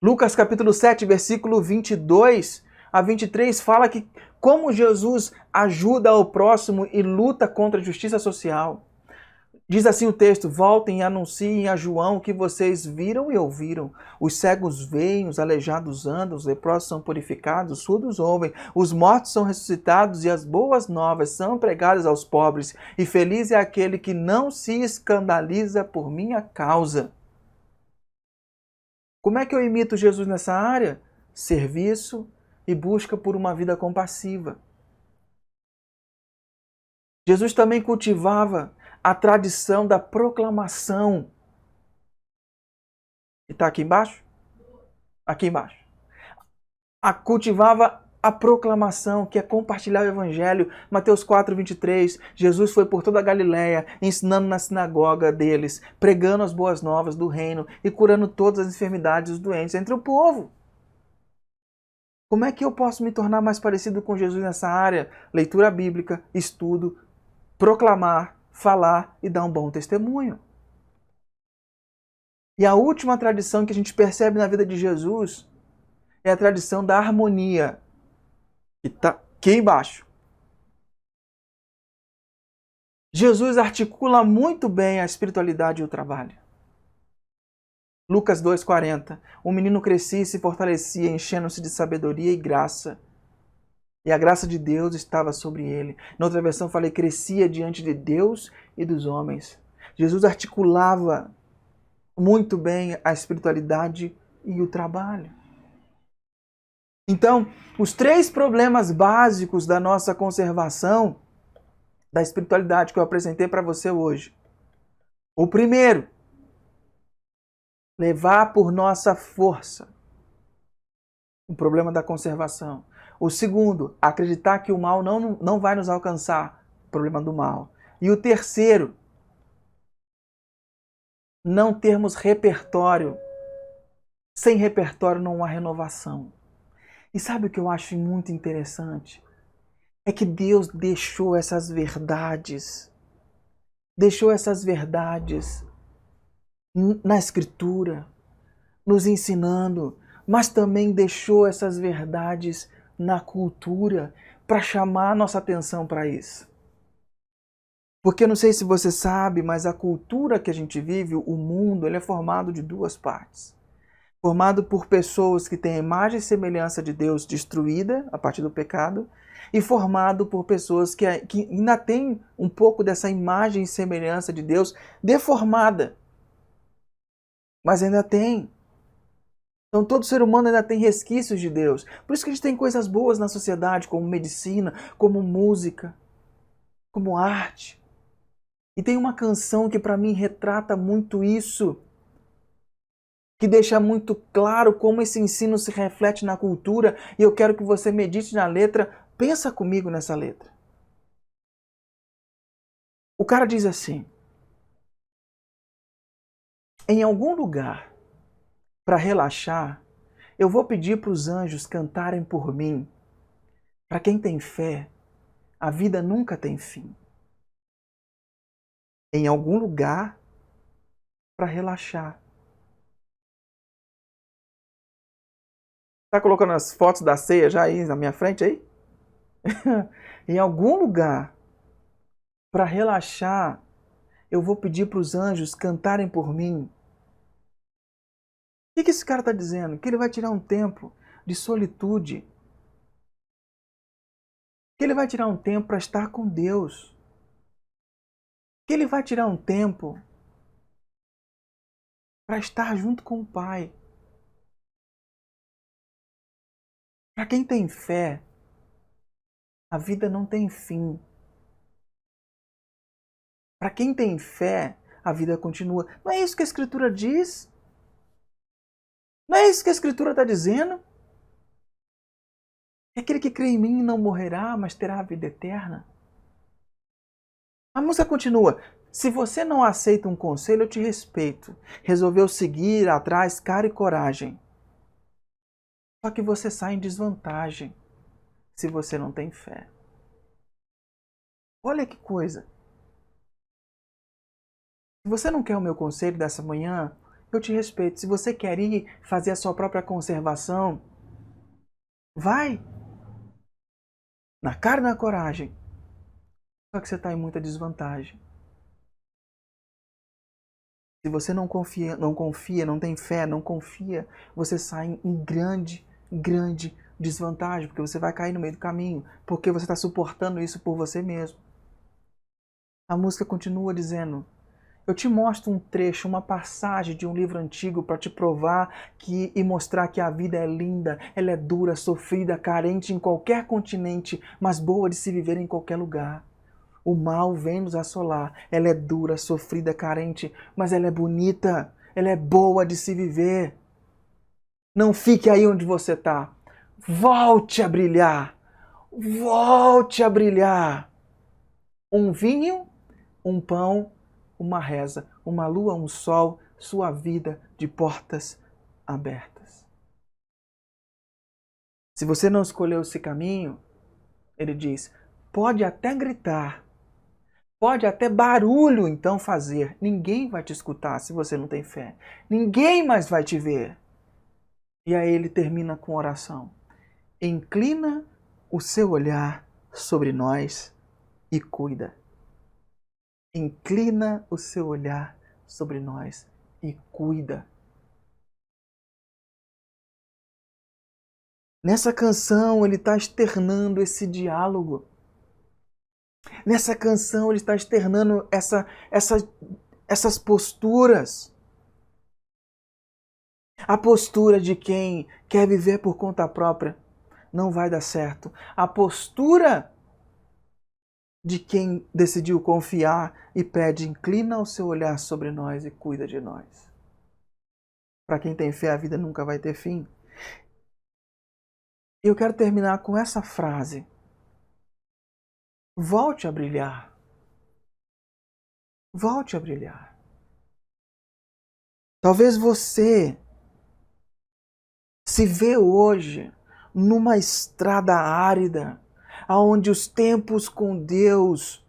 Lucas capítulo 7, versículo 22 a 23 fala que como Jesus ajuda o próximo e luta contra a justiça social. Diz assim o texto: voltem e anunciem a João o que vocês viram e ouviram. Os cegos veem, os aleijados andam, os leprosos são purificados, os surdos ouvem, os mortos são ressuscitados e as boas novas são pregadas aos pobres. E feliz é aquele que não se escandaliza por minha causa. Como é que eu imito Jesus nessa área? Serviço e busca por uma vida compassiva. Jesus também cultivava a tradição da proclamação. E está aqui embaixo? Aqui embaixo. Cultivava a proclamação, que é compartilhar o evangelho. Mateus 4:23. Jesus foi por toda a Galiléia, ensinando na sinagoga deles, pregando as boas novas do reino e curando todas as enfermidades dos doentes entre o povo. Como é que eu posso me tornar mais parecido com Jesus nessa área? Leitura bíblica, estudo, proclamar, falar e dar um bom testemunho. E a última tradição que a gente percebe na vida de Jesus é a tradição da harmonia, que está aqui embaixo. Jesus articula muito bem a espiritualidade e o trabalho. Lucas 2,40. O menino crescia e se fortalecia, enchendo-se de sabedoria e graça. E a graça de Deus estava sobre ele. Na outra versão falei, crescia diante de Deus e dos homens. Jesus articulava muito bem a espiritualidade e o trabalho. Então, os 3 problemas básicos da nossa conservação da espiritualidade que eu apresentei para você hoje. O primeiro, levar por nossa força. O problema da conservação. O segundo, acreditar que o mal não vai nos alcançar. O problema do mal. E o terceiro, não termos repertório. Sem repertório não há renovação. E sabe o que eu acho muito interessante? É que Deus deixou essas verdades na Escritura, nos ensinando, mas também deixou essas verdades na cultura para chamar a nossa atenção para isso. Porque eu não sei se você sabe, mas a cultura que a gente vive, o mundo, ele é formado de 2 partes. Formado por pessoas que têm a imagem e semelhança de Deus destruída a partir do pecado, e formado por pessoas que ainda têm um pouco dessa imagem e semelhança de Deus deformada. Mas ainda tem. Então todo ser humano ainda tem resquícios de Deus. Por isso que a gente tem coisas boas na sociedade, como medicina, como música, como arte. E tem uma canção que para mim retrata muito isso, que deixa muito claro como esse ensino se reflete na cultura, e eu quero que você medite na letra. Pensa comigo nessa letra. O cara diz assim: em algum lugar, para relaxar, eu vou pedir para os anjos cantarem por mim. Para quem tem fé, a vida nunca tem fim. Em algum lugar, para relaxar. Tá colocando as fotos da ceia já aí na minha frente aí? Em algum lugar, para relaxar, eu vou pedir para os anjos cantarem por mim. O que esse cara está dizendo? Que ele vai tirar um tempo de solitude. Que ele vai tirar um tempo para estar com Deus. Que ele vai tirar um tempo para estar junto com o Pai. Para quem tem fé, a vida não tem fim. Para quem tem fé, a vida continua. Não é isso que a Escritura diz? Não é isso que a Escritura está dizendo? É aquele que crê em mim não morrerá, mas terá a vida eterna. A música continua. Se você não aceita um conselho, eu te respeito. Resolveu seguir atrás, cara e coragem. Só que você sai em desvantagem se você não tem fé. Olha que coisa. Se você não quer o meu conselho dessa manhã, eu te respeito. Se você quer ir fazer a sua própria conservação, vai. Na cara e na coragem. Só que você está em muita desvantagem. Se você não confia, não tem fé, não confia, você sai em grande desvantagem, porque você vai cair no meio do caminho, porque você está suportando isso por você mesmo. A música continua dizendo: eu te mostro um trecho, uma passagem de um livro antigo para te provar e mostrar que a vida é linda, ela é dura, sofrida, carente em qualquer continente, mas boa de se viver em qualquer lugar. O mal vem nos assolar, ela é dura, sofrida, carente, mas ela é bonita, ela é boa de se viver. Não fique aí onde você está. Volte a brilhar, volte a brilhar. Um vinho, um pão, uma reza, uma lua, um sol, sua vida de portas abertas. Se você não escolheu esse caminho, ele diz, pode até gritar, pode até barulho então fazer. Ninguém vai te escutar se você não tem fé. Ninguém mais vai te ver. E aí ele termina com oração. Inclina o seu olhar sobre nós e cuida. Inclina o seu olhar sobre nós e cuida. Nessa canção ele está externando esse diálogo. Nessa canção ele está externando essas posturas. A postura de quem quer viver por conta própria não vai dar certo. A postura de quem decidiu confiar e pede, inclina o seu olhar sobre nós e cuida de nós. Para quem tem fé, a vida nunca vai ter fim. E eu quero terminar com essa frase. Volte a brilhar. Volte a brilhar. Talvez você se vê hoje numa estrada árida, onde os tempos com Deus,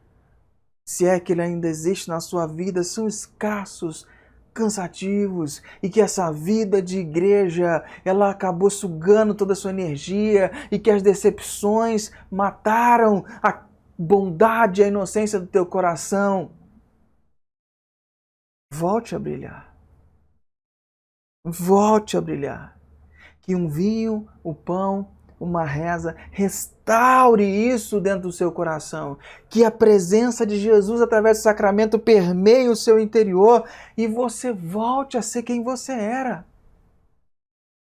se é que ele ainda existe na sua vida, são escassos, cansativos, e que essa vida de igreja, ela acabou sugando toda a sua energia, e que as decepções mataram a bondade e a inocência do teu coração. Volte a brilhar. Volte a brilhar. Que um vinho, o pão, uma reza, restaure isso dentro do seu coração. Que a presença de Jesus através do sacramento permeie o seu interior e você volte a ser quem você era.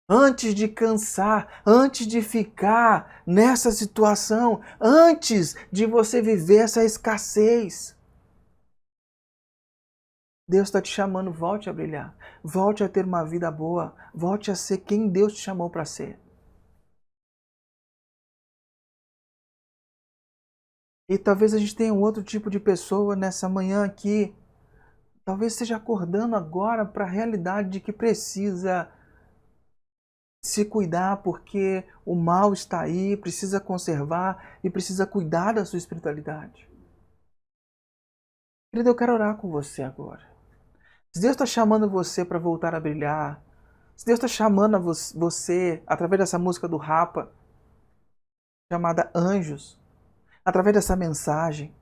Antes de cansar, antes de ficar nessa situação, antes de você viver essa escassez. Deus está te chamando, volte a brilhar. Volte a ter uma vida boa. Volte a ser quem Deus te chamou para ser. E talvez a gente tenha um outro tipo de pessoa nessa manhã aqui. Talvez esteja acordando agora para a realidade de que precisa se cuidar porque o mal está aí, precisa conservar e precisa cuidar da sua espiritualidade. Querido, eu quero orar com você agora. Se Deus está chamando você para voltar a brilhar, se Deus está chamando você através dessa música do Rapa, chamada Anjos, através dessa mensagem,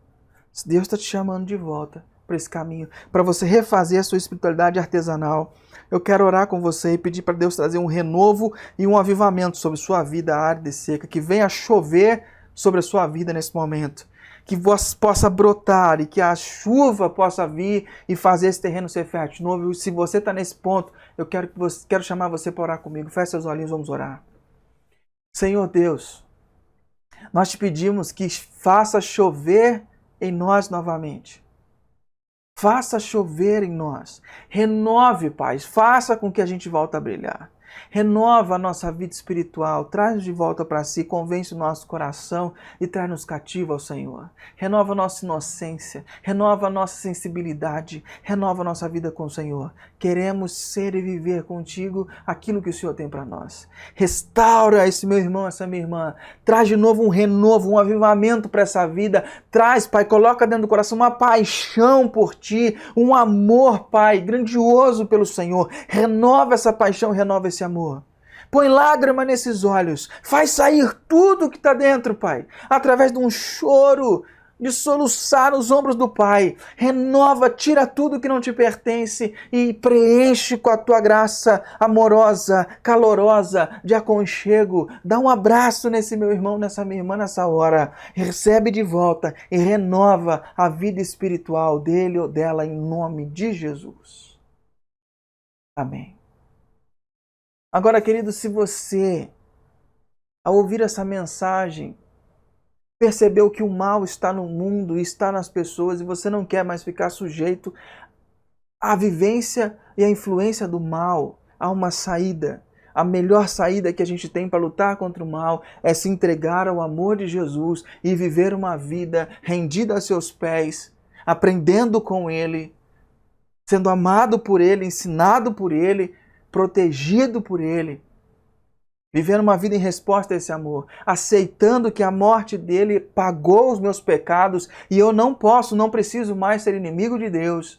se Deus está te chamando de volta para esse caminho, para você refazer a sua espiritualidade artesanal, eu quero orar com você e pedir para Deus trazer um renovo e um avivamento sobre sua vida árida e seca, que venha chover sobre a sua vida nesse momento, que possa brotar e que a chuva possa vir e fazer esse terreno ser fértil de novo. E se você está nesse ponto, eu quero chamar você para orar comigo. Feche seus olhinhos, vamos orar. Senhor Deus, nós te pedimos que faça chover em nós novamente. Faça chover em nós. Renove, Pai. Faça com que a gente volte a brilhar. Renova a nossa vida espiritual, traz de volta para si, convence o nosso coração e traz-nos cativo ao Senhor. Renova a nossa inocência, renova a nossa sensibilidade, renova a nossa vida com o Senhor. Queremos ser e viver contigo aquilo que o Senhor tem para nós. Restaura esse meu irmão, essa minha irmã. Traz de novo um renovo, um avivamento para essa vida. Traz, Pai, coloca dentro do coração uma paixão por Ti, um amor, Pai, grandioso pelo Senhor. Renova essa paixão, renova esse amor. Põe lágrima nesses olhos. Faz sair tudo que está dentro, Pai. Através de um choro de soluçar os ombros do Pai. Renova, tira tudo que não te pertence e preenche com a tua graça amorosa, calorosa, de aconchego. Dá um abraço nesse meu irmão, nessa minha irmã nessa hora. Recebe de volta e renova a vida espiritual dele ou dela em nome de Jesus. Amém. Agora, querido, se você, ao ouvir essa mensagem, percebeu que o mal está no mundo, está nas pessoas e você não quer mais ficar sujeito à vivência e à influência do mal, há uma saída. A melhor saída que a gente tem para lutar contra o mal é se entregar ao amor de Jesus e viver uma vida rendida a seus pés, aprendendo com Ele, sendo amado por Ele, ensinado por Ele, protegido por Ele. Vivendo uma vida em resposta a esse amor, aceitando que a morte dele pagou os meus pecados e eu não preciso mais ser inimigo de Deus.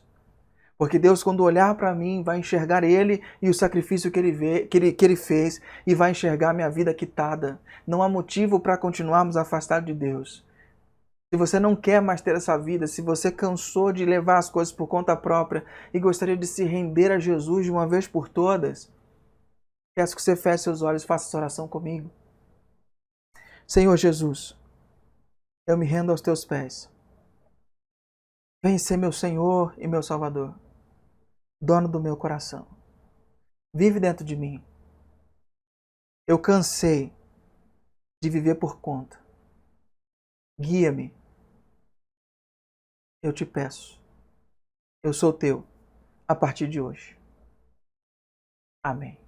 Porque Deus, quando olhar para mim, vai enxergar Ele e o sacrifício que Ele fez e vai enxergar minha vida quitada. Não há motivo para continuarmos afastados de Deus. Se você não quer mais ter essa vida, se você cansou de levar as coisas por conta própria e gostaria de se render a Jesus de uma vez por todas, peço que você feche seus olhos e faça essa oração comigo. Senhor Jesus, eu me rendo aos teus pés. Vem ser meu Senhor e meu Salvador, dono do meu coração. Vive dentro de mim. Eu cansei de viver por conta. Guia-me. Eu te peço. Eu sou teu a partir de hoje. Amém.